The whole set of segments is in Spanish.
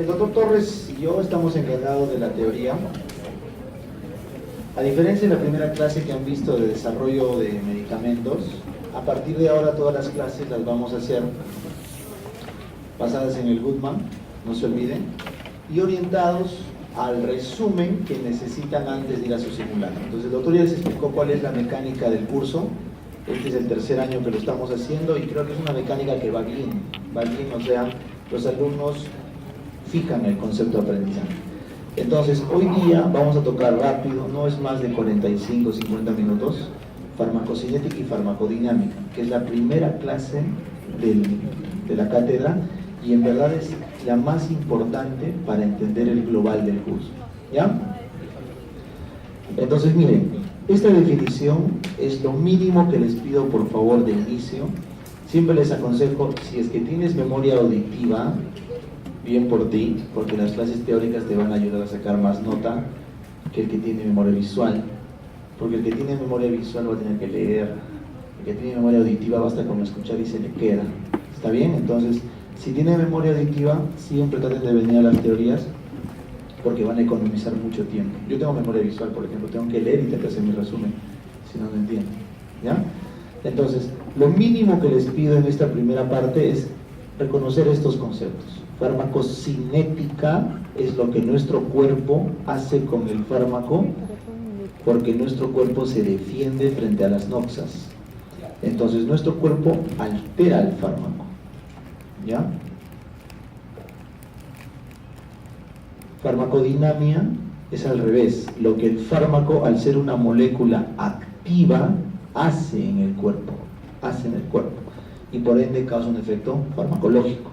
El doctor Torres y yo estamos encargados de la teoría. A diferencia de la primera clase que han visto de desarrollo de medicamentos, a partir de ahora todas las clases las vamos a hacer basadas en el Goodman, no se olviden, y orientados al resumen que necesitan antes de ir a su simulacro. Entonces el doctor ya les explicó cuál es la mecánica del curso. Este es el tercer año que lo estamos haciendo y creo que es una mecánica que va bien, o sea, los alumnos fijan el concepto de aprendizaje. Entonces, hoy día vamos a tocar rápido, no es más de 45 o 50 minutos, farmacocinética y farmacodinámica, que es la primera clase de la cátedra y en verdad es la más importante para entender el global del curso. ¿Ya? Entonces, miren, esta definición es lo mínimo que les pido por favor de inicio. Siempre les aconsejo, si es que tienes memoria auditiva, bien por ti, porque las clases teóricas te van a ayudar a sacar más nota que el que tiene memoria visual, porque el que tiene memoria visual va a tener que leer, el que tiene memoria auditiva basta con escuchar y se le queda. ¿Está bien? Entonces, si tiene memoria auditiva, siempre traten de venir a las teorías, porque van a economizar mucho tiempo. Yo tengo memoria visual, por ejemplo, tengo que leer y tengo que hacer mi resumen, si no, no entiendo. ¿Ya? Entonces, lo mínimo que les pido en esta primera parte es reconocer estos conceptos. Farmacocinética es lo que nuestro cuerpo hace con el fármaco, porque nuestro cuerpo se defiende frente a las noxas. Entonces, nuestro cuerpo altera el fármaco. ¿Ya? Farmacodinamia es al revés, lo que el fármaco, al ser una molécula activa, hace en el cuerpo, y por ende causa un efecto farmacológico.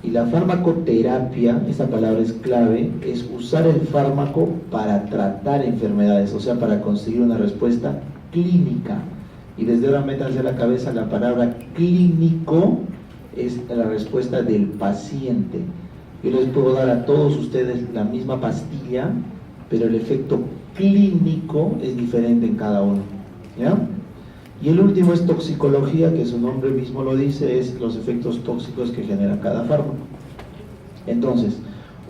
Y la farmacoterapia, esta palabra es clave, es usar el fármaco para tratar enfermedades, o sea, para conseguir una respuesta clínica. Y desde ahora métanse a la cabeza la palabra clínico es la respuesta del paciente. Yo les puedo dar a todos ustedes la misma pastilla, pero el efecto clínico es diferente en cada uno. ¿Ya? Y el último es toxicología, que su nombre mismo lo dice, es los efectos tóxicos que genera cada fármaco. Entonces,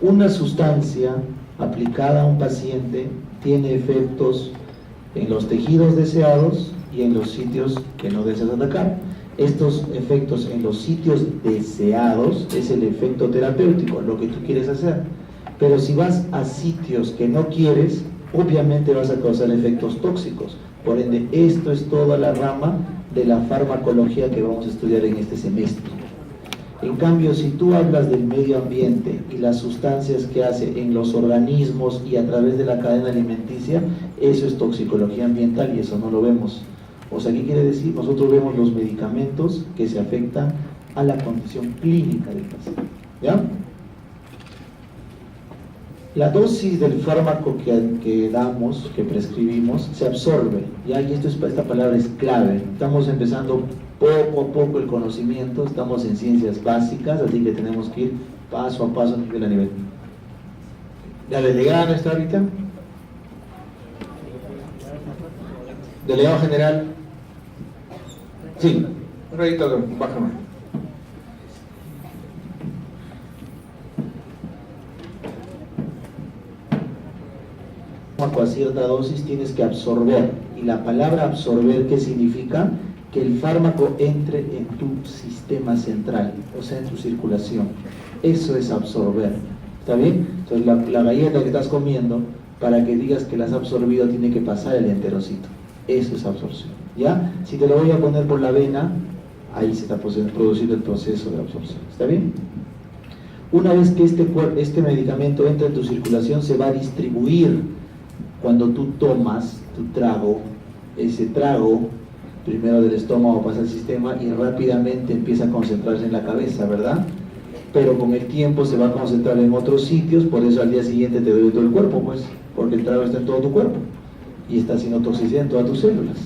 una sustancia aplicada a un paciente tiene efectos en los tejidos deseados y en los sitios que no deseas atacar. Estos efectos en los sitios deseados es el efecto terapéutico, lo que tú quieres hacer. Pero si vas a sitios que no quieres, obviamente vas a causar efectos tóxicos. Por ende, esto es toda la rama de la farmacología que vamos a estudiar en este semestre. En cambio, si tú hablas del medio ambiente y las sustancias que hace en los organismos y a través de la cadena alimenticia, eso es toxicología ambiental y eso no lo vemos. O sea, ¿qué quiere decir? Nosotros vemos los medicamentos que se afectan a la condición clínica del paciente. ¿Ya? La dosis del fármaco que damos, que prescribimos, se absorbe. ¿Ya? Y esta palabra es clave. Estamos empezando poco a poco el conocimiento, estamos en ciencias básicas, así que tenemos que ir paso a paso, nivel a nivel. ¿La delegada no está ahorita? ¿Delegado general? Sí, un ratito, bájame. A cierta dosis tienes que absorber, y la palabra absorber, ¿qué significa? Que el fármaco entre en tu sistema central, o sea, en tu circulación. Eso es absorber, ¿está bien? Entonces la galleta que estás comiendo, para que digas que la has absorbido, tiene que pasar el enterocito. Eso es absorción, ¿ya? Si te lo voy a poner por la vena, ahí se está produciendo el proceso de absorción, ¿está bien? Una vez que este medicamento entra en tu circulación, se va a distribuir. Cuando tú tomas tu trago, ese trago primero del estómago pasa al sistema y rápidamente empieza a concentrarse en la cabeza, ¿verdad? Pero con el tiempo se va a concentrar en otros sitios, por eso al día siguiente te duele todo el cuerpo, pues, porque el trago está en todo tu cuerpo y está haciendo toxicidad en todas tus células.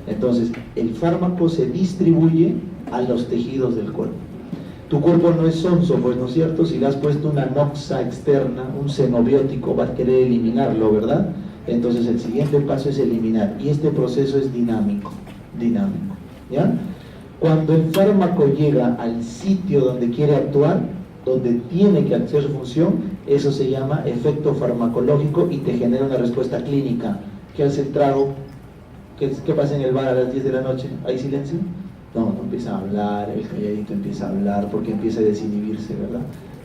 Entonces, el fármaco se distribuye a los tejidos del cuerpo. Tu cuerpo no es sonso, pues, ¿no es cierto? Si le has puesto una noxa externa, un xenobiótico, va a querer eliminarlo, ¿verdad? Entonces el siguiente paso es eliminar, y este proceso es dinámico, ¿ya? Cuando el fármaco llega al sitio donde quiere actuar, donde tiene que hacer su función, eso se llama efecto farmacológico y te genera una respuesta clínica. ¿Qué hace el trago? ¿Qué pasa en el bar a las 10 de la noche? ¿Hay silencio? No empieza a hablar, el calladito empieza a hablar porque empieza a desinhibirse, ¿verdad?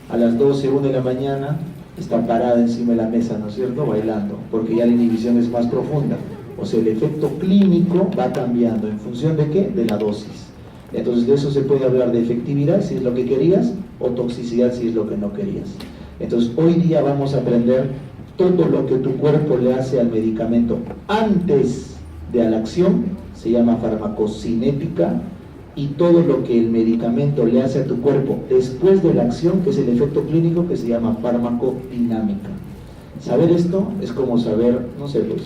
A las 12, 1 de la mañana está parada encima de la mesa, ¿no es cierto? Bailando, porque ya la inhibición es más profunda. O sea, el efecto clínico va cambiando. ¿En función de qué? De la dosis. Entonces de eso se puede hablar de efectividad, si es lo que querías, o toxicidad, si es lo que no querías. Entonces hoy día vamos a aprender todo lo que tu cuerpo le hace al medicamento antes de la acción, se llama farmacocinética, y todo lo que el medicamento le hace a tu cuerpo después de la acción, que es el efecto clínico, que se llama farmacodinámica. Saber esto es como saber, no sé, pues,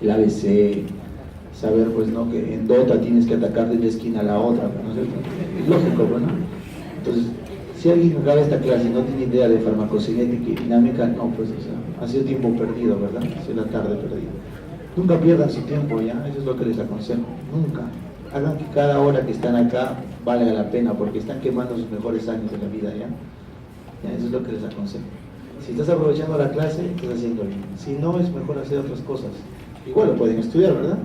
el ABC, saber, pues, ¿no?, que en Dota tienes que atacar de una esquina a la otra, ¿no es cierto? Es lógico, ¿no? Entonces, si alguien acaba esta clase y no tiene idea de farmacocinética y dinámica, no, pues, o sea, ha sido tiempo perdido, ¿verdad? Ha sido la tarde perdida. Nunca pierdan su tiempo, ¿ya? Eso es lo que les aconsejo, nunca. Hagan que cada hora que están acá valga la pena, porque están quemando sus mejores años de la vida, ¿ya? Eso es lo que les aconsejo. Si estás aprovechando la clase, estás haciendo bien. Si no, es mejor hacer otras cosas. Igual lo pueden estudiar, ¿verdad?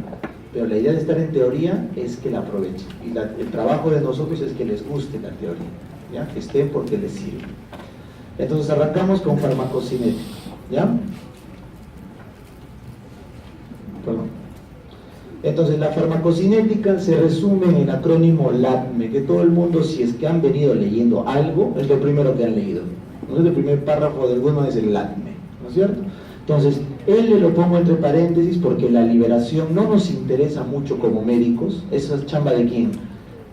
Pero la idea de estar en teoría es que la aprovechen. Y el trabajo de nosotros es que les guste la teoría, ¿ya? Que estén porque les sirve. Entonces arrancamos con farmacocinética, ¿ya? Perdón. Entonces la farmacocinética se resume en el acrónimo LATME, que todo el mundo, si es que han venido leyendo algo, es lo primero que han leído. Entonces el primer párrafo del uno es el LATME, ¿no es cierto? Entonces, él lo pongo entre paréntesis porque la liberación no nos interesa mucho como médicos. ¿Esa es chamba de quién?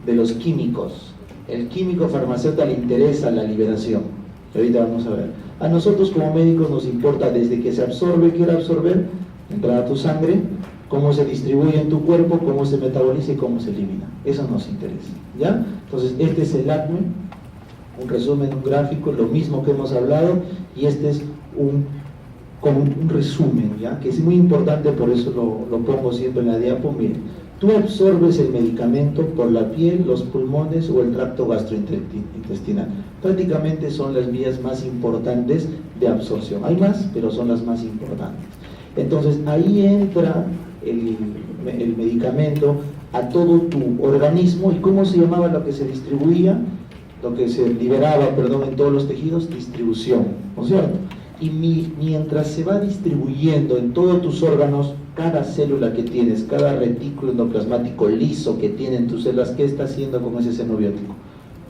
De los químicos. El químico farmacéutico le interesa la liberación. Ahorita vamos a ver. A nosotros como médicos nos importa desde que se absorbe, quiere absorber, entrar a tu sangre, cómo se distribuye en tu cuerpo, cómo se metaboliza y cómo se elimina. Eso nos interesa, ¿ya? Entonces, este es el LATME, un resumen, un gráfico, lo mismo que hemos hablado, y este es como un resumen, ¿ya? Que es muy importante, por eso lo pongo siempre en la diapo. Miren, tú absorbes el medicamento por la piel, los pulmones o el tracto gastrointestinal. Prácticamente son las vías más importantes de absorción. Hay más, pero son las más importantes. Entonces ahí entra el medicamento a todo tu organismo. ¿Y cómo se llamaba lo que se distribuía? Lo que se liberaba, perdón, en todos los tejidos, distribución, ¿no es cierto? Y mientras se va distribuyendo en todos tus órganos, cada célula que tienes, cada retículo endoplasmático liso que tienen tus células, ¿qué está haciendo con ese xenobiótico?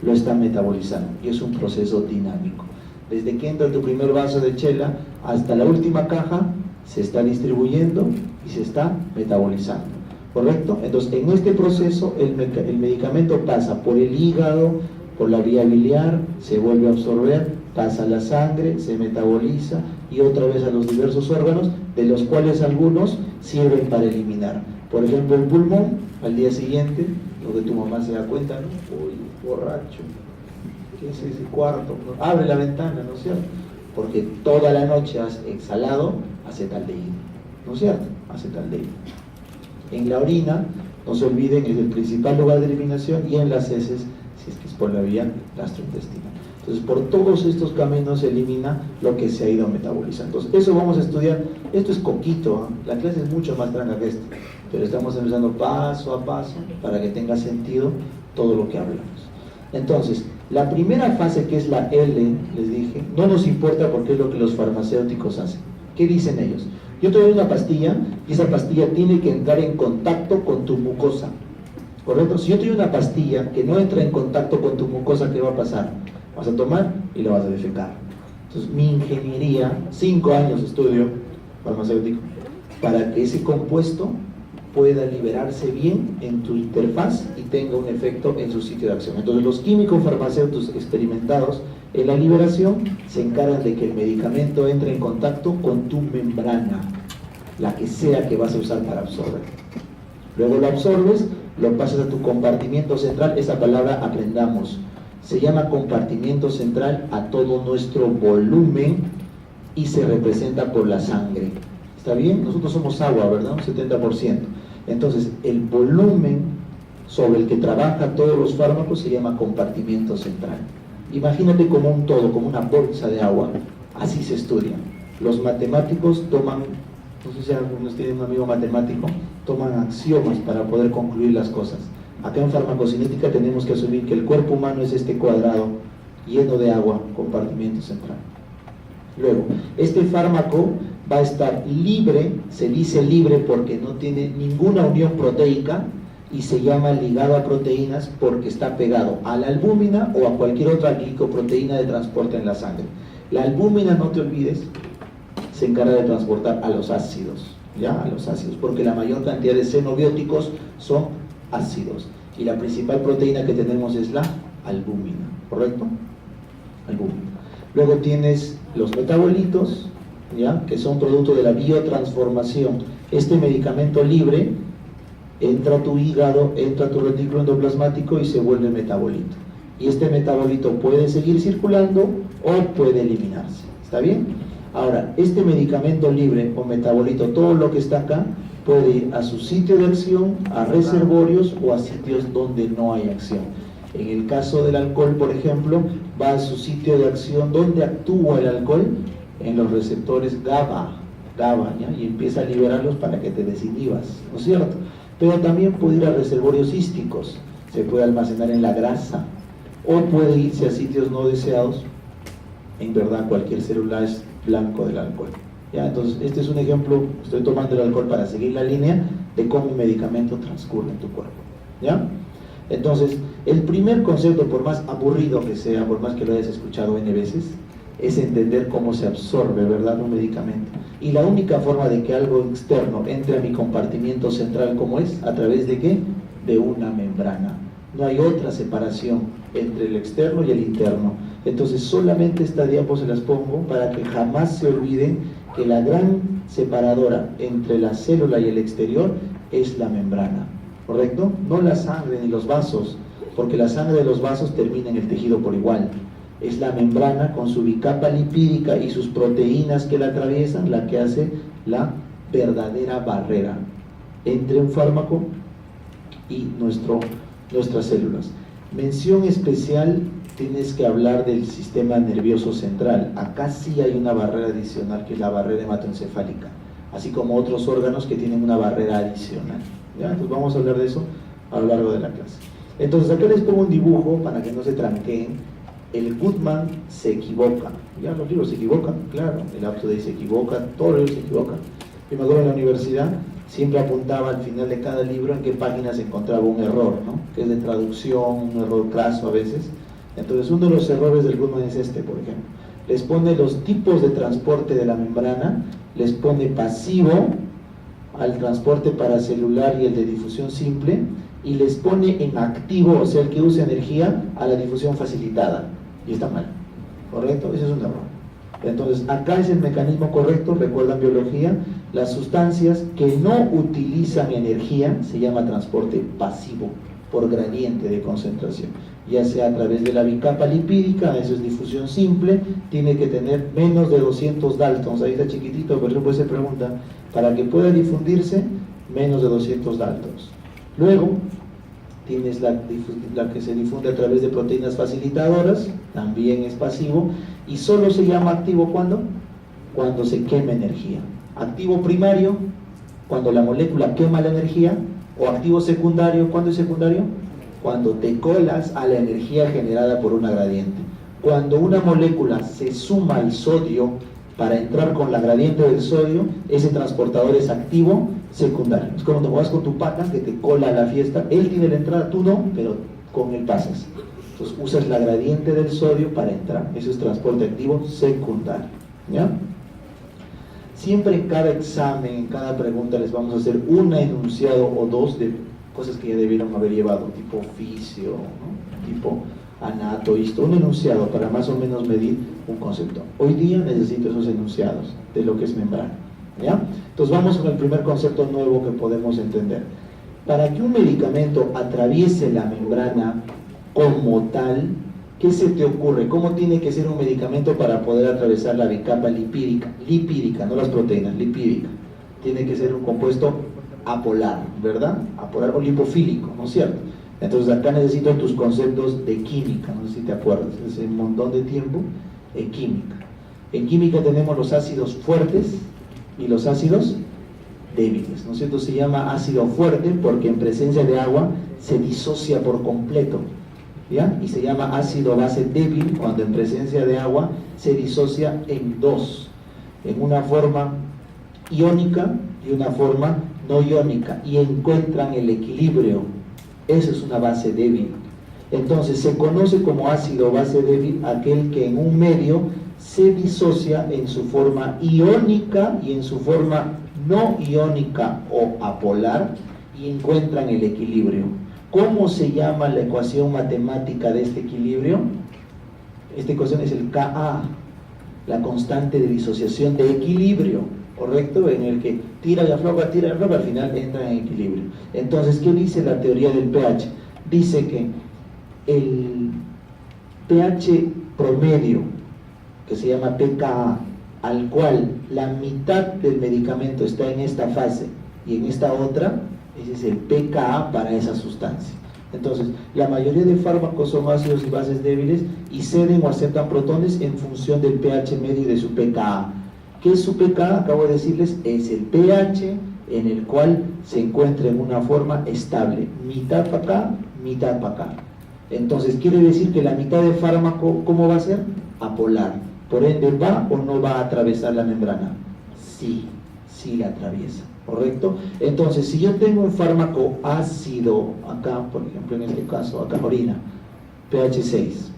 Lo está metabolizando, y es un proceso dinámico. Desde que entra tu primer vaso de chela hasta la última caja, se está distribuyendo y se está metabolizando, ¿correcto? Entonces, en este proceso, el medicamento pasa por el hígado, por la vía biliar, se vuelve a absorber, pasa a la sangre, se metaboliza y otra vez a los diversos órganos, de los cuales algunos sirven para eliminar. Por ejemplo, el pulmón, al día siguiente, lo que tu mamá se da cuenta, ¿no? Uy, borracho, ¿qué es ese cuarto? Abre la ventana, ¿no es cierto? Porque toda la noche has exhalado acetaldehído, ¿no es cierto? Acetaldehído. En la orina, no se olviden, es el principal lugar de eliminación, y en las heces, si es que es por la vía gastrointestinal. Entonces, por todos estos caminos se elimina lo que se ha ido metabolizando. Entonces, eso vamos a estudiar. Esto es coquito, ¿eh? La clase es mucho más tranca que esto, pero estamos empezando paso a paso para que tenga sentido todo lo que hablamos. Entonces, la primera fase, que es la L, les dije, no nos importa porque es lo que los farmacéuticos hacen. ¿Qué dicen ellos? Yo te doy una pastilla y esa pastilla tiene que entrar en contacto con tu mucosa, ¿correcto? Si yo te doy una pastilla que no entra en contacto con tu mucosa, ¿qué va a pasar? Vas a tomar y la vas a defecar. Entonces, mi ingeniería, 5 años de estudio farmacéutico, para que ese compuesto pueda liberarse bien en tu interfaz y tenga un efecto en su sitio de acción. Entonces, los químicos farmacéuticos experimentados en la liberación se encargan de que el medicamento entre en contacto con tu membrana, la que sea que vas a usar para absorber. Luego lo absorbes, lo pasas a tu compartimiento central. Esa palabra aprendamos. Se llama compartimiento central a todo nuestro volumen y se representa por la sangre. ¿Está bien? Nosotros somos agua, ¿verdad? Un 70%. Entonces, el volumen sobre el que trabajan todos los fármacos se llama compartimiento central. Imagínate como un todo, como una bolsa de agua. Así se estudia. Los matemáticos toman, no sé si algunos tienen un amigo matemático, toman axiomas para poder concluir las cosas. Acá en farmacocinética tenemos que asumir que el cuerpo humano es este cuadrado lleno de agua, compartimento central. Luego, este fármaco va a estar libre, se dice libre porque no tiene ninguna unión proteica y se llama ligado a proteínas porque está pegado a la albúmina o a cualquier otra glicoproteína de transporte en la sangre. La albúmina, no te olvides, se encarga de transportar a los ácidos, ¿ya? A los ácidos, porque la mayor cantidad de xenobióticos son ácidos y la principal proteína que tenemos es la albúmina, ¿correcto? Albúmina. Luego tienes los metabolitos, ¿ya? Que son producto de la biotransformación. Este medicamento libre entra a tu hígado, entra a tu retículo endoplasmático y se vuelve metabolito. Y este metabolito puede seguir circulando o puede eliminarse. ¿Está bien? Ahora, este medicamento libre o metabolito, todo lo que está acá, puede ir a su sitio de acción, a reservorios o a sitios donde no hay acción. En el caso del alcohol, por ejemplo, va a su sitio de acción. ¿Dónde actúa el alcohol? En los receptores GABA, ¿ya? Y empieza a liberarlos para que te desinhibas, ¿no es cierto? Pero también puede ir a reservorios císticos, se puede almacenar en la grasa, o puede irse a sitios no deseados. En verdad, cualquier célula es blanco del alcohol, ¿ya? Entonces, este es un ejemplo, estoy tomando el alcohol para seguir la línea de cómo un medicamento transcurre en tu cuerpo, ¿ya? Entonces, el primer concepto, por más aburrido que sea, por más que lo hayas escuchado N veces, es entender cómo se absorbe, ¿verdad?, un medicamento. Y la única forma de que algo externo entre a mi compartimiento central, ¿cómo es? ¿A través de qué? De una membrana. No hay otra separación entre el externo y el interno. Entonces, solamente esta diapo se las pongo para que jamás se olviden que la gran separadora entre la célula y el exterior es la membrana, ¿correcto? No la sangre ni los vasos, porque la sangre de los vasos termina en el tejido por igual. Es la membrana con su bicapa lipídica y sus proteínas que la atraviesan la que hace la verdadera barrera entre un fármaco y nuestras células. Mención especial, tienes que hablar del sistema nervioso central. Acá sí hay una barrera adicional, que es la barrera hematoencefálica, así como otros órganos que tienen una barrera adicional, ¿ya? Entonces vamos a hablar de eso a lo largo de la clase. Entonces acá les pongo un dibujo para que no se tranqueen. El Goodman se equivoca, ya los libros se equivocan, claro, el Up-to-Date se equivoca, todos los libros se equivocan. Yo me acuerdo en la universidad, siempre apuntaba al final de cada libro en qué página se encontraba un error, ¿no? Que es de traducción, un error craso a veces. Entonces uno de los errores del Goodman es este, por ejemplo. Les pone los tipos de transporte de la membrana, les pone pasivo al transporte paracelular y el de difusión simple, y les pone en activo, o sea, el que usa energía, a la difusión facilitada. Y está mal, ¿correcto? Ese es un error. Entonces, acá es el mecanismo correcto, recuerdan biología, las sustancias que no utilizan energía se llama transporte pasivo, por gradiente de concentración, ya sea a través de la bicapa lipídica, eso es difusión simple, tiene que tener menos de 200 Daltons, ahí está chiquitito, por ejemplo se pregunta, para que pueda difundirse, menos de 200 Daltons. Luego, tienes la que se difunde a través de proteínas facilitadoras, también es pasivo, y solo se llama activo ¿cuándo? Cuando se quema energía. Activo primario, cuando la molécula quema la energía, o activo secundario, ¿cuándo es secundario? Cuando te colas a la energía generada por una gradiente. Cuando una molécula se suma al sodio para entrar con la gradiente del sodio, ese transportador es activo secundario. Es como cuando vas con tu pata que te cola a la fiesta, él tiene la entrada, tú no, pero con él pasas. Entonces usas la gradiente del sodio para entrar. Eso es transporte activo secundario, ¿ya? Siempre en cada examen, en cada pregunta les vamos a hacer un enunciado o dos de cosas que ya debieron haber llevado, tipo oficio, ¿no? Tipo anato, un enunciado para más o menos medir un concepto. Hoy día necesito esos enunciados de lo que es membrana, ¿ya? Entonces vamos con el primer concepto nuevo que podemos entender. Para que un medicamento atraviese la membrana como tal, ¿qué se te ocurre? ¿Cómo tiene que ser un medicamento para poder atravesar la bicapa lipídica, no las proteínas, lipídica? Tiene que ser un compuesto apolar, ¿verdad? Apolar o lipofílico, ¿no es cierto? Entonces acá necesito tus conceptos de química, no sé si te acuerdas, hace un montón de tiempo, en química. En química tenemos los ácidos fuertes y los ácidos débiles, ¿no es cierto? Se llama ácido fuerte porque en presencia de agua se disocia por completo, ¿ya? Y se llama ácido base débil cuando en presencia de agua se disocia en dos, en una forma iónica y una forma no iónica, y encuentran el equilibrio. Esa es una base débil. Entonces se conoce como ácido base débil aquel que en un medio se disocia en su forma iónica y en su forma no iónica o apolar y encuentran el equilibrio. ¿Cómo se llama la ecuación matemática de este equilibrio? Esta ecuación es el Ka, la constante de disociación de equilibrio, ¿correcto? En el que tira y afloja, al final entra en equilibrio. Entonces, ¿qué dice la teoría del pH? Dice que el pH promedio, que se llama pKa, al cual la mitad del medicamento está en esta fase y en esta otra, ese es el pKa para esa sustancia. Entonces, la mayoría de fármacos son ácidos y bases débiles y ceden o aceptan protones en función del pH medio y de su pKa. ¿Qué es su pKa? Acabo de decirles, es el pH en el cual se encuentra en una forma estable, mitad para acá, mitad para acá. Entonces, quiere decir que la mitad del fármaco, ¿cómo va a ser? Apolar. Por ende, ¿va o no va a atravesar la membrana? Sí, sí la atraviesa, ¿correcto? Entonces, si yo tengo un fármaco ácido, acá, por ejemplo, en este caso, acá orina, pH 6,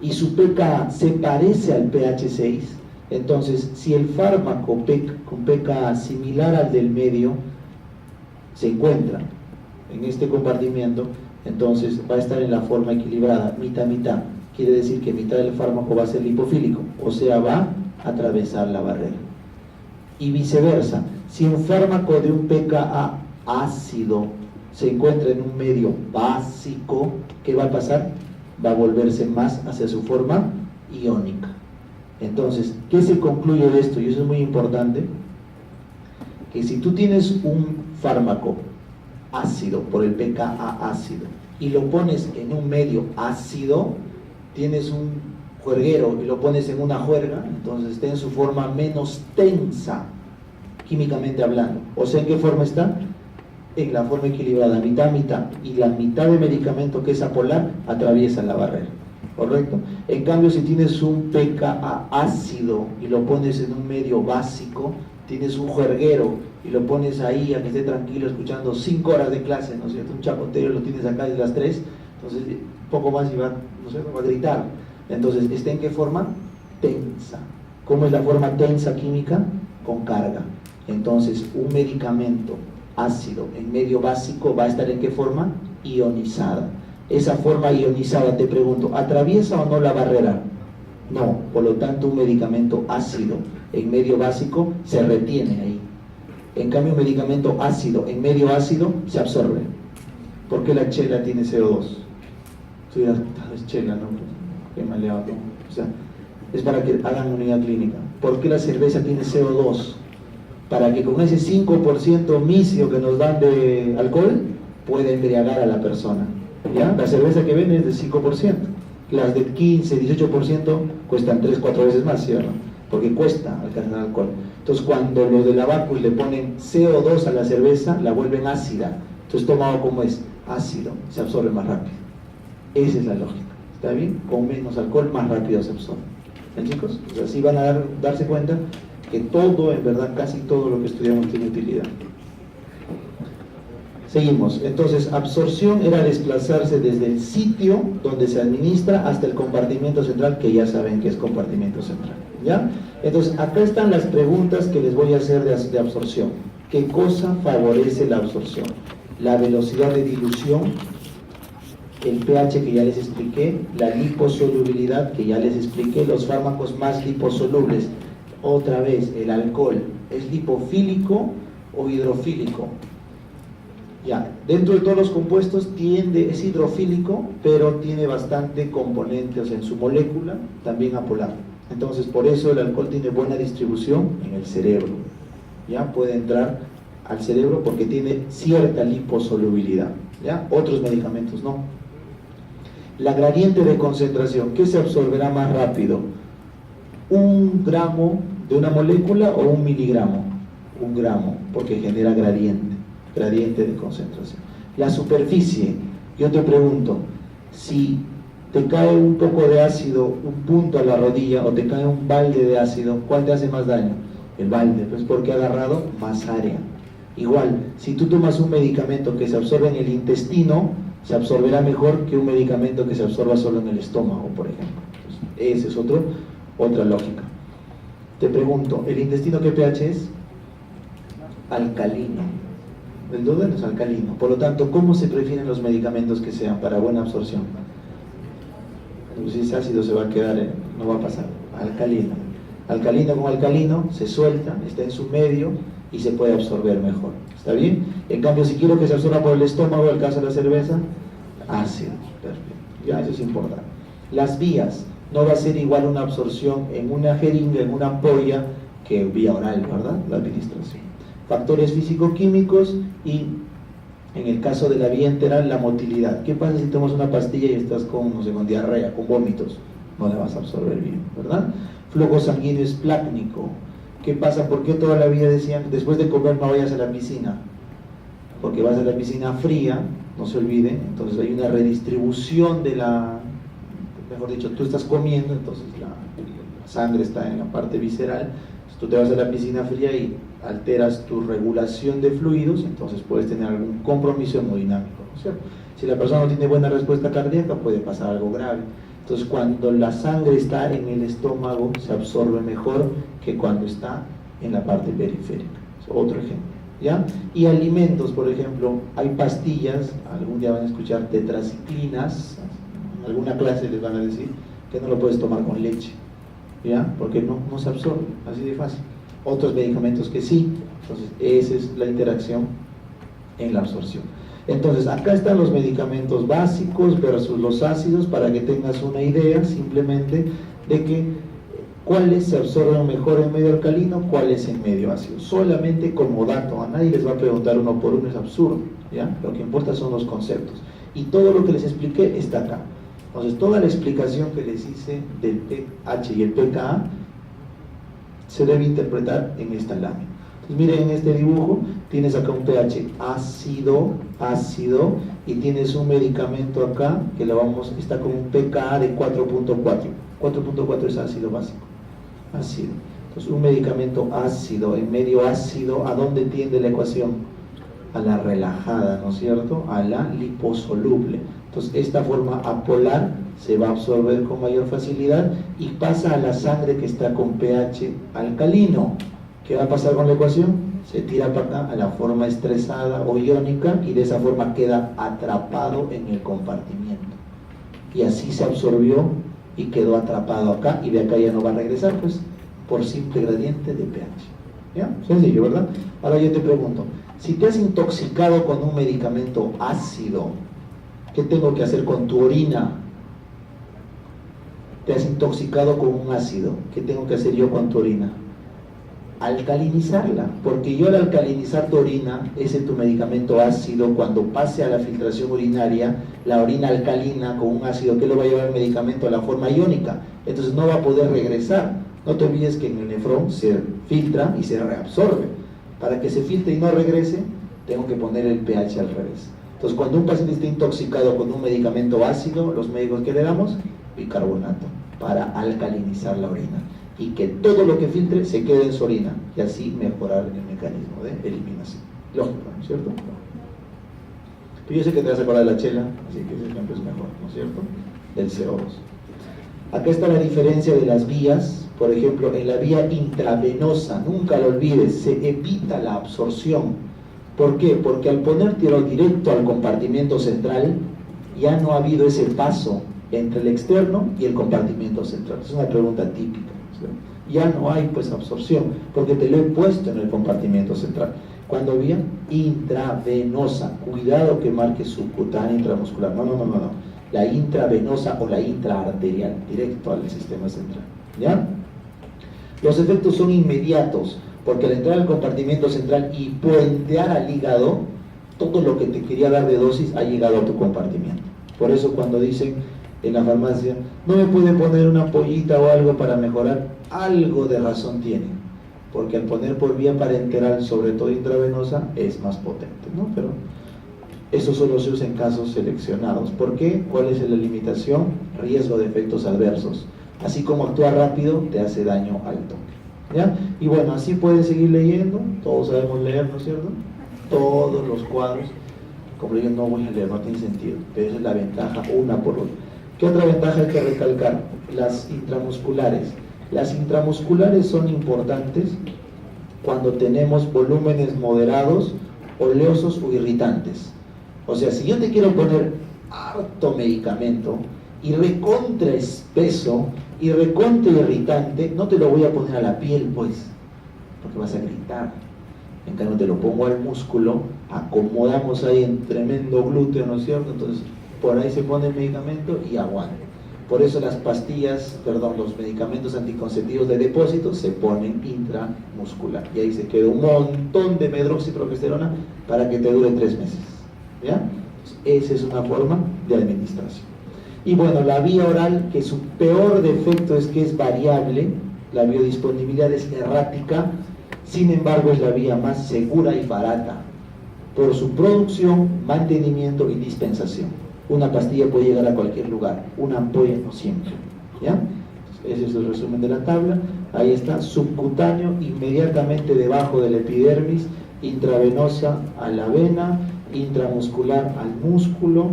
y su pKa se parece al pH 6, entonces, si el fármaco con pKa similar al del medio se encuentra en este compartimiento, entonces va a estar en la forma equilibrada, mitad-mitad. Quiere decir que mitad del fármaco va a ser lipofílico, o sea, va a atravesar la barrera. Y viceversa, si un fármaco de un pKa ácido se encuentra en un medio básico, ¿qué va a pasar? Va a volverse más hacia su forma iónica. Entonces, ¿qué se concluye de esto? Y eso es muy importante, que si tú tienes un fármaco ácido, por el pKa ácido, y lo pones en un medio ácido, tienes un juerguero y lo pones en una juerga, entonces está en su forma menos tensa, químicamente hablando. O sea, ¿en qué forma está? En la forma equilibrada, mitad-mitad, y la mitad del medicamento, que es apolar, atraviesa la barrera, ¿correcto? En cambio, si tienes un pKa ácido y lo pones en un medio básico, tienes un juerguero y lo pones ahí a que esté tranquilo escuchando 5 horas de clase, ¿no es cierto? Un chapotero lo tienes acá desde las 3, entonces poco más y va, no sé, va a gritar. Entonces, ¿está en qué forma? Tensa. ¿Cómo es la forma tensa química? Con carga. Entonces, un medicamento ácido en medio básico va a estar en qué forma? Ionizada. Esa forma ionizada, te pregunto, ¿atraviesa o no la barrera? No, por lo tanto un medicamento ácido en medio básico se retiene ahí. En cambio un medicamento ácido en medio ácido se absorbe. ¿Por qué la chela tiene CO2? Sí, es chela, ¿no? Qué maleado, ¿no? O sea, es para que hagan unidad clínica. ¿Por qué la cerveza tiene CO2? Para que con ese 5% misio que nos dan de alcohol pueda embriagar a la persona. ¿Ya? La cerveza que venden es del 5%. Las del 15, 18% cuestan 3-4 veces más, ¿sí o no? Porque cuesta alcanzar alcohol. Entonces, cuando los de la Bacus le ponen CO2 a la cerveza, la vuelven ácida. Entonces, tomado como es ácido, se absorbe más rápido. Esa es la lógica. ¿Está bien? Con menos alcohol, más rápido se absorbe. ¿Ven, chicos? Pues así van a darse cuenta que todo, en verdad, casi todo lo que estudiamos tiene utilidad. Seguimos. Entonces, absorción era desplazarse desde el sitio donde se administra hasta el compartimento central, que ya saben que es compartimento central. ¿Ya? Entonces, acá están las preguntas que les voy a hacer de absorción. ¿Qué cosa favorece la absorción? La velocidad de dilución, el pH que ya les expliqué, la liposolubilidad que ya les expliqué, los fármacos más liposolubles. Otra vez, el alcohol, ¿es lipofílico o hidrofílico? Ya, dentro de todos los compuestos es hidrofílico, pero tiene bastante componente, o sea, en su molécula también apolar. Entonces, por eso el alcohol tiene buena distribución en el cerebro. Ya puede entrar al cerebro porque tiene cierta liposolubilidad. ¿ya? Otros medicamentos no. La gradiente de concentración, ¿qué se absorberá más rápido? ¿1 gramo de una molécula o 1 miligramo? 1 gramo, porque genera gradiente de concentración. La superficie, yo te pregunto, si te cae un poco de ácido, un punto a la rodilla, o te cae un balde de ácido, ¿cuál te hace más daño? El balde, pues porque ha agarrado más área. Igual, si tú tomas un medicamento que se absorbe en el intestino, se absorberá mejor que un medicamento que se absorba solo en el estómago, por ejemplo. Entonces, esa es otra lógica. Te pregunto, ¿el intestino qué pH es? Alcalino. El duodeno es alcalino. Por lo tanto, ¿cómo se prefieren los medicamentos que sean para buena absorción? Si es ácido se va a quedar, no va a pasar. Alcalino. Alcalino con alcalino se suelta, está en su medio y se puede absorber mejor. ¿Está bien? En cambio, si quiero que se absorba por el estómago, el caso de la cerveza, ácido. Perfecto. Ya, eso es importante. Las vías. No va a ser igual una absorción en una jeringa, en una ampolla, que vía oral, ¿verdad? La administración. Factores físico-químicos y, en el caso de la vía enteral, la motilidad. ¿Qué pasa si tomas una pastilla y estás con, no sé, con diarrea, con vómitos? No la vas a absorber bien, ¿verdad? Flujo sanguíneo esplácnico. ¿Qué pasa? ¿Por qué toda la vida decían, después de comer no vayas a la piscina? Porque vas a la piscina fría, no se olviden, entonces hay una redistribución de la, mejor dicho, tú estás comiendo, entonces la sangre está en la parte visceral, entonces tú te vas a la piscina fría y alteras tu regulación de fluidos, entonces puedes tener algún compromiso hemodinámico, ¿no es cierto? Si la persona no tiene buena respuesta cardíaca, puede pasar algo grave. Entonces, cuando la sangre está en el estómago, se absorbe mejor que cuando está en la parte periférica. Es otro ejemplo, ¿ya? Y alimentos, por ejemplo, hay pastillas, algún día van a escuchar tetraciclinas, en alguna clase les van a decir que no lo puedes tomar con leche, ¿ya? Porque no se absorbe, así de fácil. Otros medicamentos que sí, entonces esa es la interacción en la absorción. Entonces, acá están los medicamentos básicos versus los ácidos, para que tengas una idea simplemente de que cuáles se absorben mejor en medio alcalino, cuáles en medio ácido. Solamente como dato, a nadie les va a preguntar uno por uno, es absurdo, ¿ya? Lo que importa son los conceptos. Y todo lo que les expliqué está acá. Entonces, toda la explicación que les hice del pH y el pKa se debe interpretar en esta lámina. Entonces, miren, en este dibujo tienes acá un pH ácido, y tienes un medicamento acá que está con un pKa de 4.4. 4.4 es ácido básico. Ácido. Entonces, un medicamento ácido, en medio ácido, ¿a dónde tiende la ecuación? A la relajada, ¿no es cierto? A la liposoluble. Entonces, esta forma apolar se va a absorber con mayor facilidad y pasa a la sangre que está con pH alcalino. ¿Qué va a pasar con la ecuación? Se tira para acá a la forma estresada o iónica y de esa forma queda atrapado en el compartimiento. Y así se absorbió y quedó atrapado acá, y de acá ya no va a regresar, pues, por simple gradiente de pH. ¿Ya? Sencillo, ¿verdad? Ahora yo te pregunto, si te has intoxicado con un medicamento ácido, ¿qué tengo que hacer con tu orina? Te has intoxicado con un ácido, ¿qué tengo que hacer yo con tu orina? Alcalinizarla, porque yo al alcalinizar tu orina, ese tu medicamento ácido, cuando pase a la filtración urinaria, la orina alcalina con un ácido, ¿qué lo va a llevar el medicamento? A la forma iónica, entonces no va a poder regresar. No te olvides que en el nefrón se filtra y se reabsorbe. Para que se filtre y no regrese, tengo que poner el pH al revés. Entonces, cuando un paciente está intoxicado con un medicamento ácido, los médicos, ¿qué le damos? Bicarbonato, para alcalinizar la orina, y que todo lo que filtre se quede en su orina, y así mejorar el mecanismo de eliminación. Lógico, ¿no es cierto? Pero yo sé que te vas a acordar de la chela, así que ese ejemplo es mejor, ¿no es cierto? Del CO2. Acá está la diferencia de las vías. Por ejemplo, en la vía intravenosa, nunca lo olvides, se evita la absorción. ¿Por qué? Porque al poner tiro directo al compartimento central, ya no ha habido ese paso entre el externo y el compartimento central. Es una pregunta típica, ¿sí? Ya no hay pues absorción, porque te lo he puesto en el compartimento central. Cuando vía intravenosa, cuidado que marque subcutánea intramuscular, no. La intravenosa o la intraarterial, directo al sistema central, ¿ya? Los efectos son inmediatos, porque al entrar al compartimento central y puentear al hígado, todo lo que te quería dar de dosis ha llegado a tu compartimiento. Por eso cuando dicen en la farmacia, no me puede poner una ampollita o algo para mejorar, algo de razón tiene, porque al poner por vía parenteral, sobre todo intravenosa, es más potente, ¿no? Pero eso solo se usa en casos seleccionados. ¿Por qué? ¿Cuál es la limitación? Riesgo de efectos adversos. Así como actúa rápido, te hace daño al toque, ¿ya? Y bueno, así puedes seguir leyendo, todos sabemos leer, ¿no es cierto? Todos los cuadros, como yo no voy a leer, no tiene sentido, pero esa es la ventaja, una por otra. ¿Qué otra ventaja hay que recalcar? Las intramusculares. Las intramusculares son importantes cuando tenemos volúmenes moderados, oleosos o irritantes. O sea, si yo te quiero poner harto medicamento y recontra espeso y recontra irritante, no te lo voy a poner a la piel, pues, porque vas a gritar. En cambio te lo pongo al músculo, acomodamos ahí en tremendo glúteo, ¿no es cierto? Entonces por ahí se pone el medicamento y aguanta. Por eso las pastillas, los medicamentos anticonceptivos de depósito se ponen intramuscular. Y ahí se queda un montón de medroxiprogesterona para que te dure 3 meses. ¿Ya? Esa es una forma de administración. Y bueno, la vía oral, que su peor defecto es que es variable, la biodisponibilidad es errática, sin embargo es la vía más segura y barata por su producción, mantenimiento y dispensación. Una pastilla puede llegar a cualquier lugar, una ampolla no siempre, ¿ya? Ese es el resumen de la tabla. Ahí está, subcutáneo, inmediatamente debajo de la epidermis, intravenosa a la vena, intramuscular al músculo,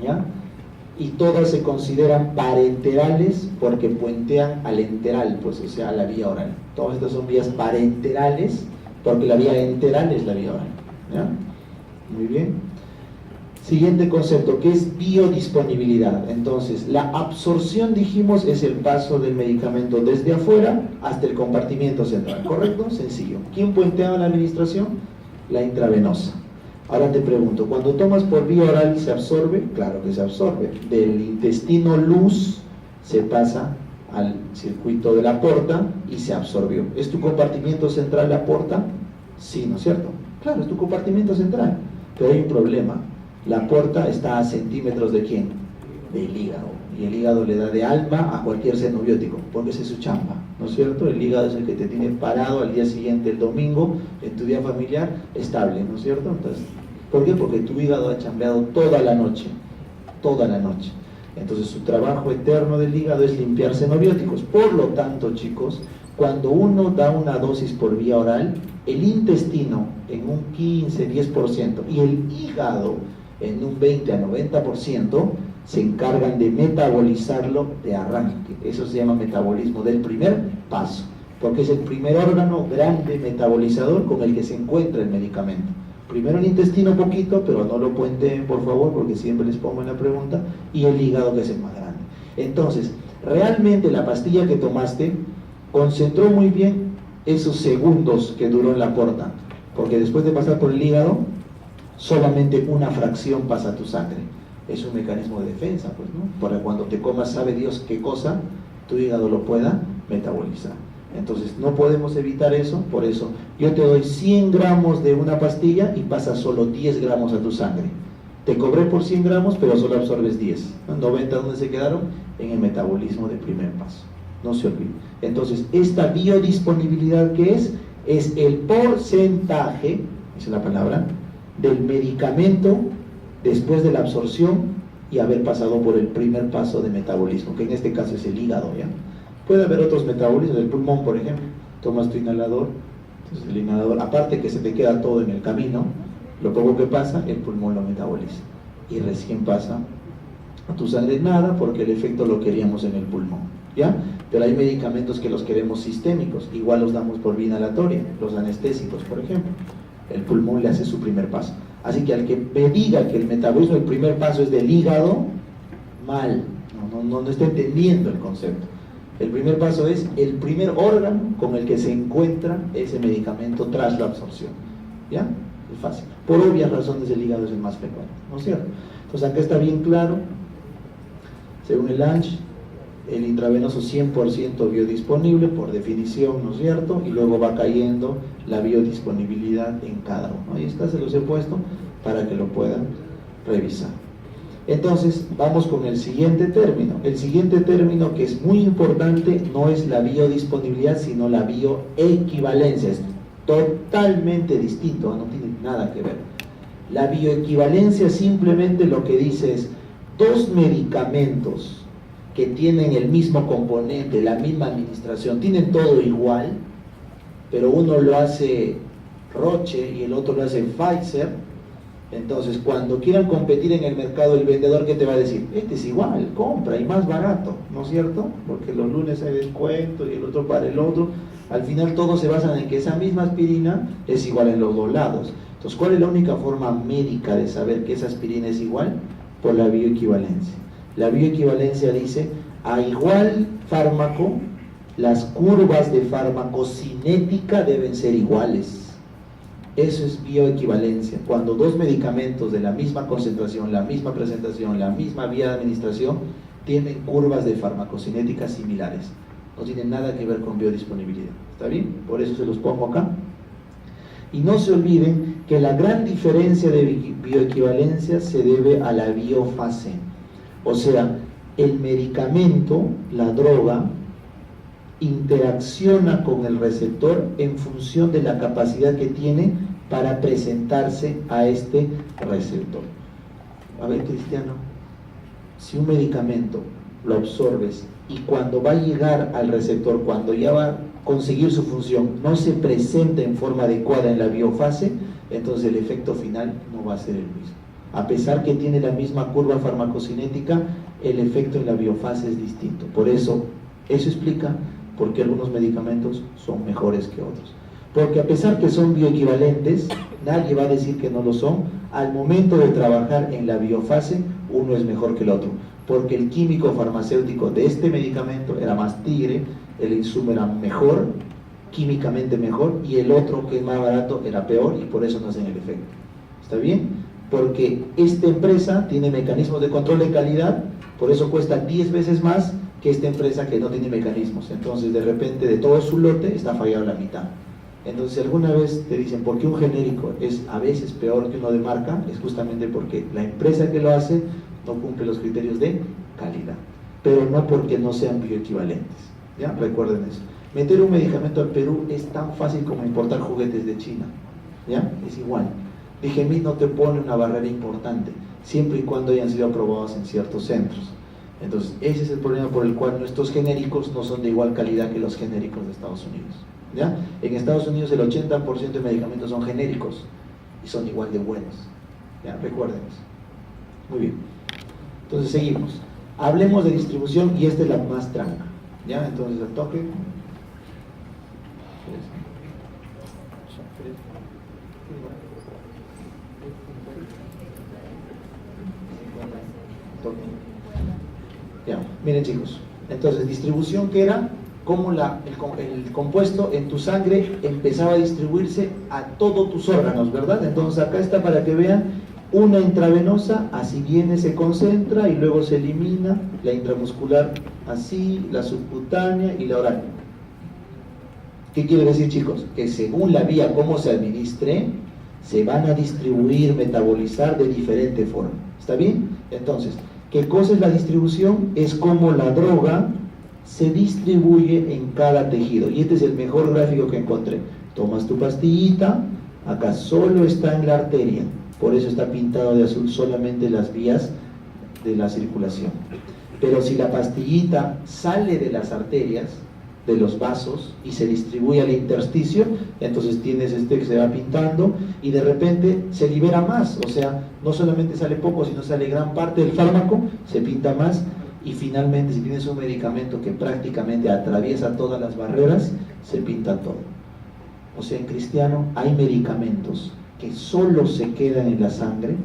¿ya? Y todas se consideran parenterales porque puentean al enteral, pues, o sea, a la vía oral. Todas estas son vías parenterales porque la vía enteral es la vía oral, ¿ya? Muy bien. Siguiente concepto, que es biodisponibilidad. Entonces, la absorción, dijimos, es el paso del medicamento desde afuera hasta el compartimiento central, ¿correcto? Sencillo. ¿Quién puentea la administración? La intravenosa. Ahora te pregunto, cuando tomas por vía oral, ¿se absorbe? Claro que se absorbe. Del intestino luz se pasa al circuito de la porta y se absorbió. ¿Es tu compartimiento central la porta? Sí, ¿no es cierto? Claro, es tu compartimiento central. Pero hay un problema. La porta está a centímetros ¿de quién? Del hígado. Y el hígado le da de alma a cualquier xenobiótico, porque esa es su chamba, ¿no es cierto? El hígado es el que te tiene parado al día siguiente, el domingo, en tu día familiar, estable, ¿no es cierto? Entonces, ¿por qué? Porque tu hígado ha chambeado toda la noche, toda la noche. Entonces su trabajo eterno del hígado es limpiar xenobióticos. Por lo tanto, chicos, cuando uno da una dosis por vía oral, el intestino en un 15-10% y el hígado en un 20 a 90% se encargan de metabolizarlo de arranque. Eso se llama metabolismo del primer paso, porque es el primer órgano grande metabolizador con el que se encuentra el medicamento. Primero el intestino poquito, pero no lo puenteen por favor, porque siempre les pongo en la pregunta, y el hígado, que es el más grande. Entonces, realmente la pastilla que tomaste concentró muy bien esos segundos que duró en la porta, porque después de pasar por el hígado, solamente una fracción pasa a tu sangre. Es un mecanismo de defensa, pues, ¿no? Para cuando te comas, sabe Dios qué cosa, tu hígado lo pueda metabolizar. Entonces no podemos evitar eso. Por eso yo te doy 100 gramos de una pastilla y pasa solo 10 gramos a tu sangre. Te cobré por 100 gramos, pero solo absorbes 10. 90, ¿dónde se quedaron? En el metabolismo de primer paso. No se olvide. Entonces, esta biodisponibilidad, ¿qué es? Es el porcentaje, esa es la palabra, del medicamento después de la absorción y haber pasado por el primer paso de metabolismo, que en este caso es el hígado, ¿ya? Puede haber otros metabolismos, el pulmón, por ejemplo. Tomas tu inhalador, entonces el inhalador, aparte que se te queda todo en el camino, lo poco que pasa, el pulmón lo metaboliza y recién pasa a tu sangre. Nada, porque el efecto lo queríamos en el pulmón, ¿ya? Pero hay medicamentos que los queremos sistémicos, igual los damos por vía inhalatoria, los anestésicos, por ejemplo. El pulmón le hace su primer paso. Así que al que me diga que el metabolismo del primer paso es del hígado, mal, no está entendiendo el concepto. El primer paso es el primer órgano con el que se encuentra ese medicamento tras la absorción, ¿ya? Es fácil. Por obvias razones el hígado es el más frecuente, ¿no es cierto? Entonces acá está bien claro, según el ANCH, el intravenoso 100% biodisponible por definición, ¿no es cierto? Y luego va cayendo la biodisponibilidad en cada uno. Ahí está, se los he puesto para que lo puedan revisar. Entonces, vamos con el siguiente término. El siguiente término, que es muy importante, no es la biodisponibilidad, sino la bioequivalencia. Es totalmente distinto, no tiene nada que ver. La bioequivalencia simplemente lo que dice es, dos medicamentos que tienen el mismo componente, la misma administración, tienen todo igual, pero uno lo hace Roche y el otro lo hace Pfizer. Entonces, cuando quieran competir en el mercado, el vendedor, ¿qué te va a decir? Este es igual, compra y más barato, ¿no es cierto? Porque los lunes hay descuento y el otro para el otro. Al final todos se basan en que esa misma aspirina es igual en los dos lados. Entonces, ¿cuál es la única forma médica de saber que esa aspirina es igual? Por la bioequivalencia. La bioequivalencia dice, a igual fármaco, las curvas de farmacocinética deben ser iguales. Eso es bioequivalencia. Cuando dos medicamentos de la misma concentración, la misma presentación, la misma vía de administración, tienen curvas de farmacocinética similares. No tienen nada que ver con biodisponibilidad. ¿Está bien? Por eso se los pongo acá. Y no se olviden que la gran diferencia de bioequivalencia se debe a la biofase. O sea, el medicamento, la droga, interacciona con el receptor en función de la capacidad que tiene para presentarse a este receptor. A ver, Cristiano, si un medicamento lo absorbes y cuando va a llegar al receptor, cuando ya va a conseguir su función, no se presenta en forma adecuada en la biofase, entonces el efecto final no va a ser el mismo. A pesar que tiene la misma curva farmacocinética, el efecto en la biofase es distinto. Por eso explica por qué algunos medicamentos son mejores que otros. Porque a pesar que son bioequivalentes, nadie va a decir que no lo son. Al momento de trabajar en la biofase, uno es mejor que el otro. Porque el químico farmacéutico de este medicamento era más tigre, el insumo era mejor, químicamente mejor, y el otro, que es más barato, era peor, y por eso no hacen el efecto. ¿Está bien? Porque esta empresa tiene mecanismos de control de calidad, por eso cuesta 10 veces más que esta empresa que no tiene mecanismos. Entonces, de repente, de todo su lote, está fallado la mitad. Entonces, si alguna vez te dicen por qué un genérico es a veces peor que uno de marca, es justamente porque la empresa que lo hace no cumple los criterios de calidad, pero no porque no sean bioequivalentes. ¿Ya? Recuerden eso. Meter un medicamento al Perú es tan fácil como importar juguetes de China. ¿Ya? Es igual. Digemid no te pone una barrera importante, siempre y cuando hayan sido aprobados en ciertos centros. Entonces, ese es el problema por el cual nuestros genéricos no son de igual calidad que los genéricos de Estados Unidos. ¿Ya? En Estados Unidos el 80% de medicamentos son genéricos y son igual de buenos. ¿Ya? Recuerden eso. Muy bien. Entonces, seguimos. Hablemos de distribución y esta es la más tranca. ¿Ya? Entonces, al toque. Ya, miren chicos, entonces distribución, que era cómo el compuesto en tu sangre empezaba a distribuirse a todos tus órganos, ¿verdad? Entonces acá está para que vean, una intravenosa, así viene, se concentra y luego se elimina, la intramuscular así, la subcutánea y la oral. ¿Qué quiere decir, chicos? Que según la vía cómo se administre, se van a distribuir, metabolizar de diferente forma. ¿Está bien? Entonces, ¿qué cosa es la distribución? Es como la droga se distribuye en cada tejido. Y este es el mejor gráfico que encontré. Tomas tu pastillita, acá solo está en la arteria, por eso está pintado de azul solamente las vías de la circulación. Pero si la pastillita sale de las arterias, de los vasos, y se distribuye al intersticio, entonces tienes que se va pintando y de repente se libera más, o sea, no solamente sale poco, sino sale gran parte del fármaco, se pinta más, y finalmente si tienes un medicamento que prácticamente atraviesa todas las barreras, se pinta todo. O sea, en cristiano hay medicamentos que solo se quedan en la sangre,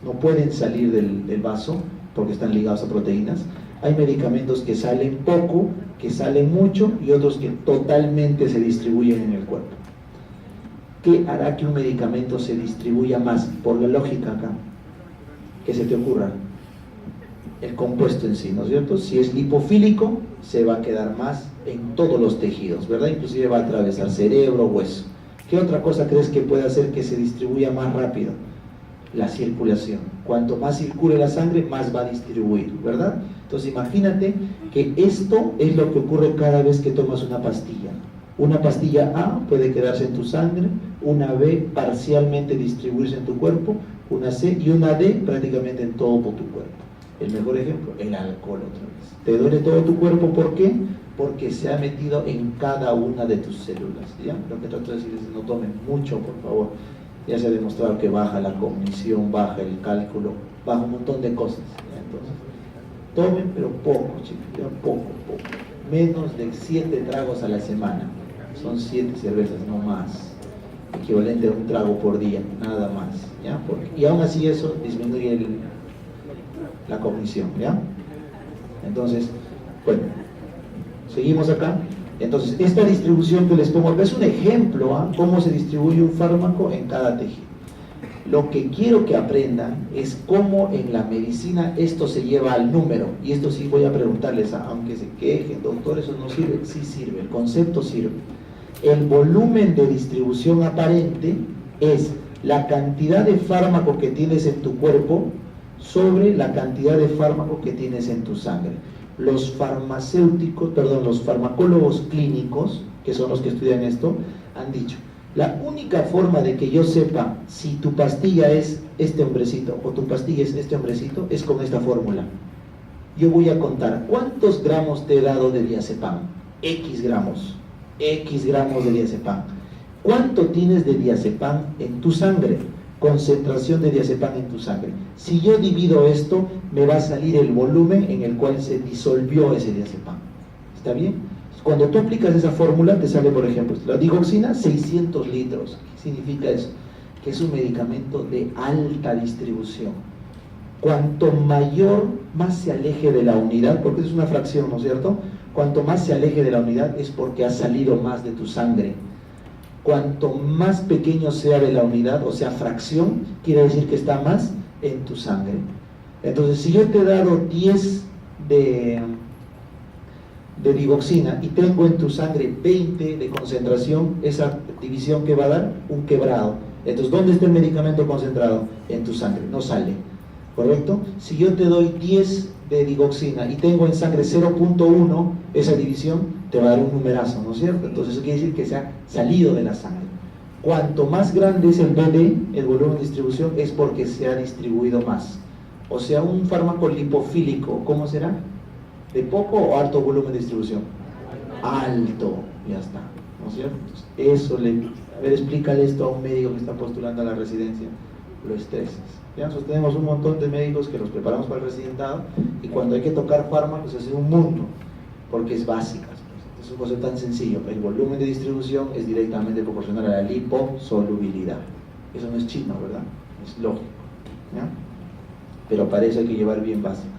no pueden salir del vaso porque están ligados a proteínas. Hay medicamentos que salen poco, que salen mucho, y otros que totalmente se distribuyen en el cuerpo. ¿Qué hará que un medicamento se distribuya más? Por la lógica acá, que se te ocurra. el compuesto en sí, ¿no es cierto? Si es lipofílico, se va a quedar más en todos los tejidos, ¿verdad? Inclusive va a atravesar cerebro, hueso. ¿Qué otra cosa crees que puede hacer que se distribuya más rápido? La circulación. Cuanto más circule la sangre, más va a distribuir, ¿verdad? Entonces imagínate que esto es lo que ocurre cada vez que tomas una pastilla. Una pastilla A puede quedarse en tu sangre, una B parcialmente distribuirse en tu cuerpo, una C y una D prácticamente en todo tu cuerpo. El mejor ejemplo, el alcohol otra vez. Te duele todo tu cuerpo, ¿por qué? Porque se ha metido en cada una de tus células, ¿ya? Lo que trato de decir es no tomen mucho, por favor. Ya se ha demostrado que baja la cognición, baja el cálculo, baja un montón de cosas, ¿ya? Entonces, tomen, pero poco, chicos, ya poco. Menos de 7 tragos a la semana. Son 7 cervezas, no más. Equivalente a un trago por día, nada más, ¿ya? Y aún así eso disminuye la cognición, ¿ya? Entonces, bueno, seguimos acá. Entonces, esta distribución que les pongo acá es un ejemplo, ¿ah? Cómo se distribuye un fármaco en cada tejido. Lo que quiero que aprendan es cómo en la medicina esto se lleva al número. Y esto sí voy a preguntarles, aunque se quejen, doctor, ¿eso no sirve? Sí sirve, el concepto sirve. El volumen de distribución aparente es la cantidad de fármaco que tienes en tu cuerpo sobre la cantidad de fármaco que tienes en tu sangre. Los farmacólogos clínicos, que son los que estudian esto, han dicho, la única forma de que yo sepa si tu pastilla es este hombrecito o tu pastilla es este hombrecito es con esta fórmula. Yo voy a contar cuántos gramos te he dado de diazepam. X gramos de diazepam. ¿Cuánto tienes de diazepam en tu sangre? Concentración de diazepam en tu sangre. Si yo divido esto, me va a salir el volumen en el cual se disolvió ese diazepam. ¿Está bien? Cuando tú aplicas esa fórmula, te sale, por ejemplo, la digoxina, 600 litros. ¿Qué significa eso? Que es un medicamento de alta distribución. Cuanto más se aleje de la unidad, porque es una fracción, ¿no es cierto? Cuanto más se aleje de la unidad es porque ha salido más de tu sangre. Cuanto más pequeño sea de la unidad, o sea, fracción, quiere decir que está más en tu sangre. Entonces, si yo te he dado 10 de digoxina y tengo en tu sangre 20 de concentración, esa división que va a dar, un quebrado. Entonces, ¿dónde está el medicamento concentrado? En tu sangre, no sale, ¿correcto? Si yo te doy 10 de digoxina y tengo en sangre 0.1, esa división te va a dar un numerazo, ¿no es cierto? Entonces eso quiere decir que se ha salido de la sangre. Cuanto más grande es el BD, el volumen de distribución, es porque se ha distribuido más. O sea, un fármaco lipofílico, ¿cómo será? ¿De poco o alto volumen de distribución? Alto, ya está, ¿no es cierto? Entonces, a ver, explícale esto a un médico que está postulando a la residencia, lo estresas. Ya nosotros tenemos un montón de médicos que los preparamos para el residentado y cuando hay que tocar fármacos es un mundo, porque es básica. Es un concepto tan sencillo. El volumen de distribución es directamente proporcional a la liposolubilidad. Eso no es chino, ¿verdad? Es lógico, ¿ya? Pero para eso hay que llevar bien básicas.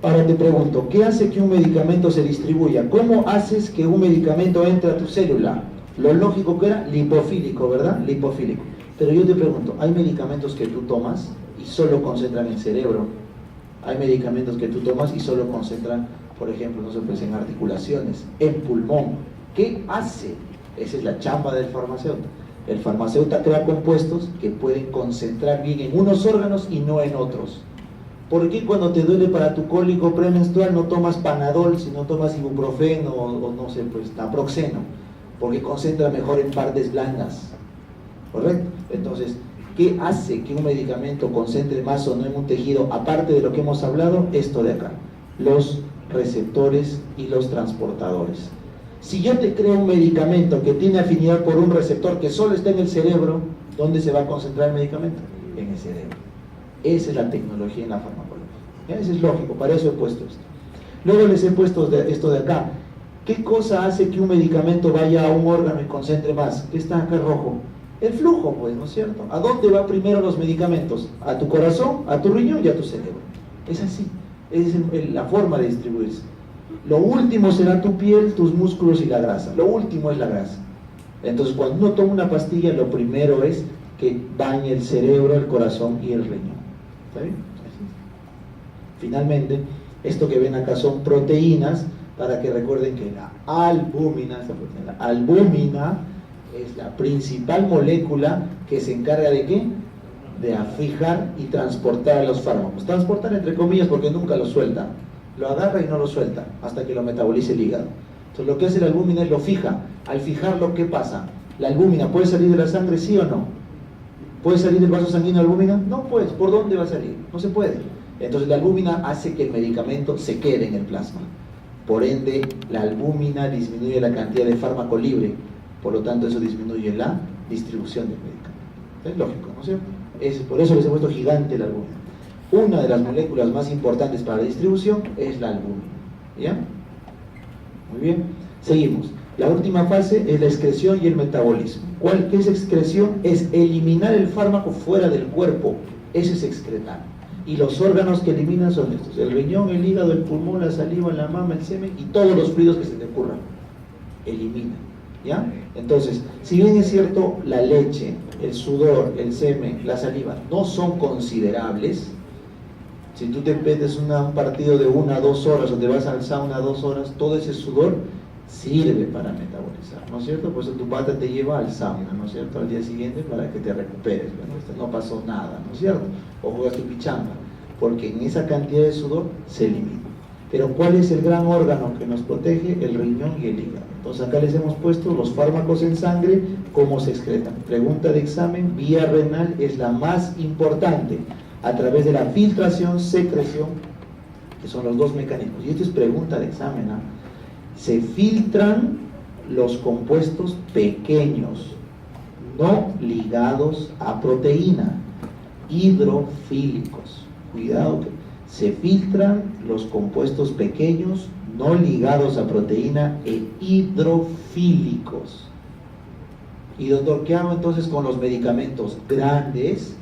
Ahora te pregunto, ¿qué hace que un medicamento se distribuya? ¿Cómo haces que un medicamento entre a tu célula? Lo lógico que era lipofílico, ¿verdad? Lipofílico. Pero yo te pregunto, ¿hay medicamentos que tú tomas y solo concentran en cerebro? Hay medicamentos que tú tomas y solo concentran, por ejemplo, no sé, pues en articulaciones, en pulmón. ¿Qué hace? Esa es la chamba del farmacéutico. El farmacéutico crea compuestos que pueden concentrar bien en unos órganos y no en otros. ¿Por qué cuando te duele para tu cólico premenstrual no tomas Panadol, sino tomas ibuprofeno o no sé, pues naproxeno? Porque concentra mejor en partes blandas. ¿Correcto? Entonces, ¿qué hace que un medicamento concentre más o no en un tejido? Aparte de lo que hemos hablado, esto de acá, los receptores y los transportadores. Si yo te creo un medicamento que tiene afinidad por un receptor que solo está en el cerebro, ¿dónde se va a concentrar el medicamento? En el cerebro. Esa es la tecnología en la farmacología. ¿Ya? Eso es lógico, para eso he puesto esto. Luego les he puesto esto de acá. ¿Qué cosa hace que un medicamento vaya a un órgano y concentre más? ¿Qué está acá rojo? El flujo, pues, ¿no es cierto? ¿A dónde van primero los medicamentos? A tu corazón, a tu riñón y a tu cerebro. Es así, es la forma de distribuirse. Lo último será tu piel, tus músculos y la grasa. Lo último es la grasa. Entonces, cuando uno toma una pastilla, lo primero es que bañe el cerebro, el corazón y el riñón. ¿Está bien? Así. Finalmente, esto que ven acá son proteínas, para que recuerden que la albúmina es la principal molécula que se encarga de ¿qué? De afijar y transportar a los fármacos. Transportar entre comillas porque nunca lo suelta. Lo agarra y no lo suelta hasta que lo metabolice el hígado. Entonces lo que hace la albúmina es lo fija. Al fijarlo, ¿qué pasa? ¿La albúmina puede salir de la sangre, sí o no? ¿Puede salir del vaso sanguíneo la albúmina? No, pues. ¿Por dónde va a salir? No se puede. Entonces la albúmina hace que el medicamento se quede en el plasma. Por ende, la albúmina disminuye la cantidad de fármaco libre. Por lo tanto, eso disminuye la distribución del medicamento. Es lógico, ¿no es cierto? Por eso les he puesto gigante la albúmina. Una de las moléculas más importantes para la distribución es la albúmina. ¿Ya? Muy bien. Seguimos. La última fase es la excreción y el metabolismo. ¿Qué es excreción? Es eliminar el fármaco fuera del cuerpo. Eso es excretar. Y los órganos que eliminan son estos: el riñón, el hígado, el pulmón, la saliva, la mama, el semen y todos los fluidos que se te ocurran. Eliminan. ¿Ya? Entonces, si bien es cierto, la leche, el sudor, el semen, la saliva no son considerables, si tú te metes un partido de 1 a 2 horas o te vas al sauna 2 horas, todo ese sudor sirve para metabolizar, ¿no es cierto? Por eso tu pata te lleva al sauna, ¿no es cierto? Al día siguiente para que te recuperes, ¿no? No pasó nada, ¿no es cierto? O juegas tu pichanga, porque en esa cantidad de sudor se elimina. Pero ¿cuál es el gran órgano que nos protege? El riñón y el hígado. Entonces acá les hemos puesto los fármacos en sangre, cómo se excretan. Pregunta de examen: vía renal es la más importante, a través de la filtración, secreción, que son los dos mecanismos. Y esto es pregunta de examen, ¿eh? Se filtran los compuestos pequeños, no ligados a proteína, hidrofílicos. Cuidado, que se filtran los compuestos pequeños, no ligados a proteína e hidrofílicos. Y doctor, ¿qué hago entonces con los medicamentos grandes,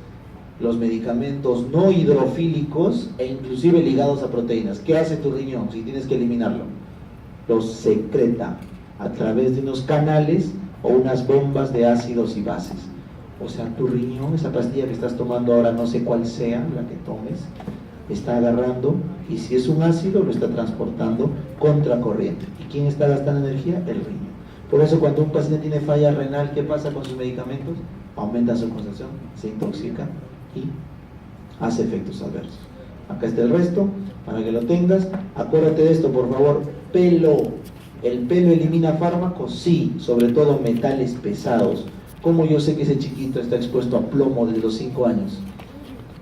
los medicamentos no hidrofílicos e inclusive ligados a proteínas? ¿Qué hace tu riñón si tienes que eliminarlo? Los secreta a través de unos canales o unas bombas de ácidos y bases. O sea, tu riñón, esa pastilla que estás tomando ahora, no sé cuál sea la que tomes, está agarrando, y si es un ácido, lo está transportando contracorriente. ¿Y quién está gastando energía? El riñón. Por eso cuando un paciente tiene falla renal, ¿qué pasa con sus medicamentos? Aumenta su concentración, se intoxica y hace efectos adversos. Acá está el resto, para que lo tengas. Acuérdate de esto, por favor. Pelo. ¿El pelo elimina fármacos? Sí, sobre todo metales pesados. ¿Cómo yo sé que ese chiquito está expuesto a plomo desde los 5 años?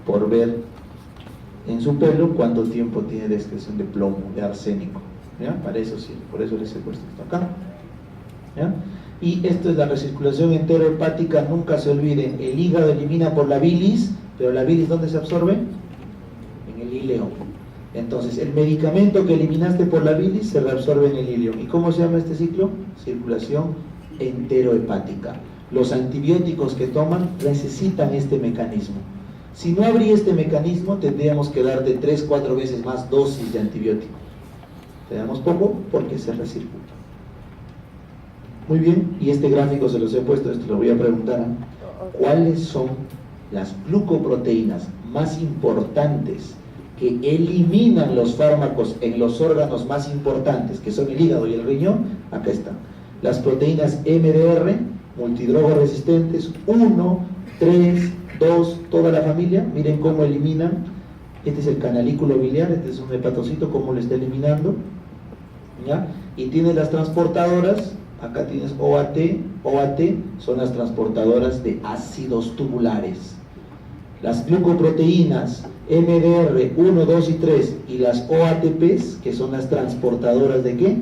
Por ver en su pelo cuánto tiempo tiene de excreción de plomo, de arsénico. ¿Ya? Para eso sí, por eso les he puesto esto acá. ¿Ya? Y esto es la recirculación enterohepática. Nunca se olviden, el hígado elimina por la bilis, pero la bilis, ¿dónde se absorbe? En el ileón. Entonces, el medicamento que eliminaste por la bilis se reabsorbe en el ileón. ¿Y cómo se llama este ciclo? Circulación enterohepática. Los antibióticos que toman necesitan este mecanismo. Si no habría este mecanismo, tendríamos que darte 3-4 veces más dosis de antibiótico. Te damos poco porque se recircula. Muy bien, y este gráfico se los he puesto, esto lo voy a preguntar. ¿Cuáles son las glucoproteínas más importantes que eliminan los fármacos en los órganos más importantes, que son el hígado y el riñón? Acá están. Las proteínas MDR, multidrogoresistentes, 1, 3, 2, toda la familia. Miren cómo eliminan. Este es el canalículo biliar, este es un hepatocito, cómo lo está eliminando. ¿Ya? Y tiene las transportadoras. Acá tienes OAT, OAT son las transportadoras de ácidos tubulares. Las glucoproteínas MDR 1, 2 y 3 y las OATPs, que son las transportadoras de ¿qué?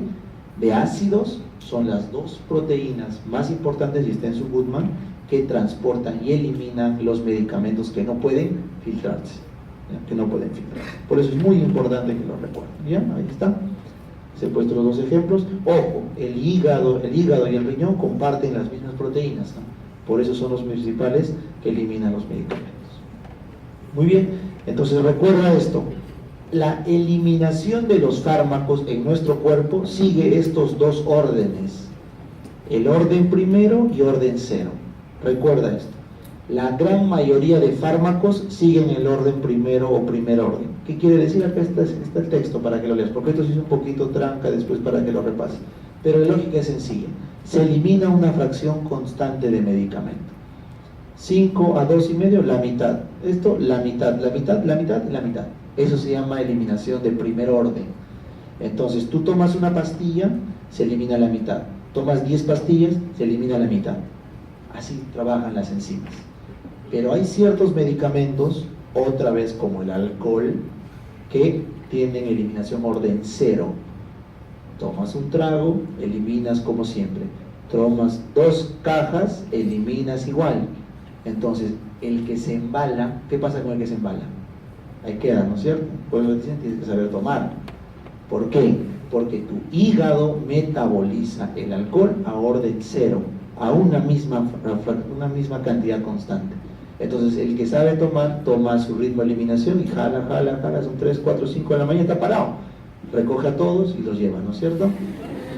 De ácidos, son las dos proteínas más importantes, y está en su Goodman, que transportan y eliminan los medicamentos que no pueden filtrarse. ¿Ya? Que no pueden filtrarse. Por eso es muy importante que lo recuerden. ¿Ya? Ahí está. Se he puesto los dos ejemplos. Ojo, el hígado y el riñón comparten las mismas proteínas, ¿no? Por eso son los principales que eliminan los medicamentos. Muy bien, entonces recuerda esto. La eliminación de los fármacos en nuestro cuerpo sigue estos dos órdenes. El orden primero y orden cero. Recuerda esto. La gran mayoría de fármacos siguen el orden primero o primer orden. ¿Qué quiere decir? Acá está el texto para que lo leas, porque esto sí es un poquito tranca después para que lo repases. Pero la lógica es sencilla. Se elimina una fracción constante de medicamento. 5 a 2,5, la mitad. Esto, la mitad, la mitad, la mitad y la mitad. Eso se llama eliminación de primer orden. Entonces, tú tomas una pastilla, se elimina la mitad. Tomas 10 pastillas, se elimina la mitad. Así trabajan las enzimas. Pero hay ciertos medicamentos, otra vez como el alcohol, que tienen eliminación orden 0. Tomas un trago, eliminas como siempre. Tomas 2 cajas, eliminas igual. Entonces, el que se embala, ¿qué pasa con el que se embala? Ahí queda, ¿no es cierto? Pues lo dicen, tienes que saber tomar. ¿Por qué? Porque tu hígado metaboliza el alcohol a orden 0, a una misma cantidad constante. Entonces, el que sabe tomar, toma su ritmo de eliminación y jala, son 3, 4, 5 de la mañana, está parado. Recoge a todos y los lleva, ¿no es cierto?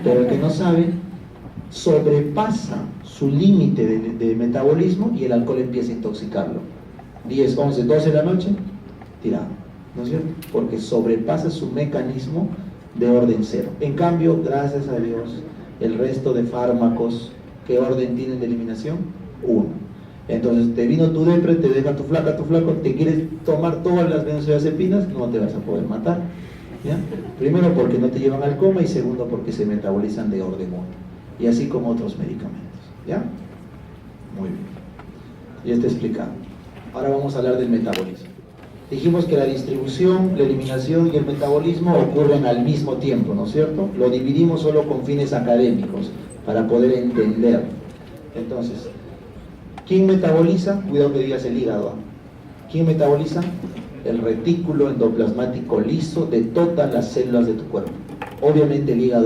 Pero el que no sabe, sobrepasa su límite de metabolismo y el alcohol empieza a intoxicarlo. 10, 11, 12 de la noche, tirado, ¿no es cierto? Porque sobrepasa su mecanismo de orden 0. En cambio, gracias a Dios, el resto de fármacos, ¿qué orden tienen de eliminación? 1. Entonces, te vino tu depre, te deja tu flaco, te quieres tomar todas las benzodiazepinas, no te vas a poder matar, ¿ya? Primero porque no te llevan al coma y segundo porque se metabolizan de orden 1. Y así como otros medicamentos, ¿ya? Muy bien. Ya está explicado. Ahora vamos a hablar del metabolismo. Dijimos que la distribución, la eliminación y el metabolismo ocurren al mismo tiempo, ¿no es cierto? Lo dividimos solo con fines académicos, para poder entender. Entonces, ¿quién metaboliza? Cuidado que digas el hígado. ¿Quién metaboliza? El retículo endoplasmático liso de todas las células de tu cuerpo. Obviamente el hígado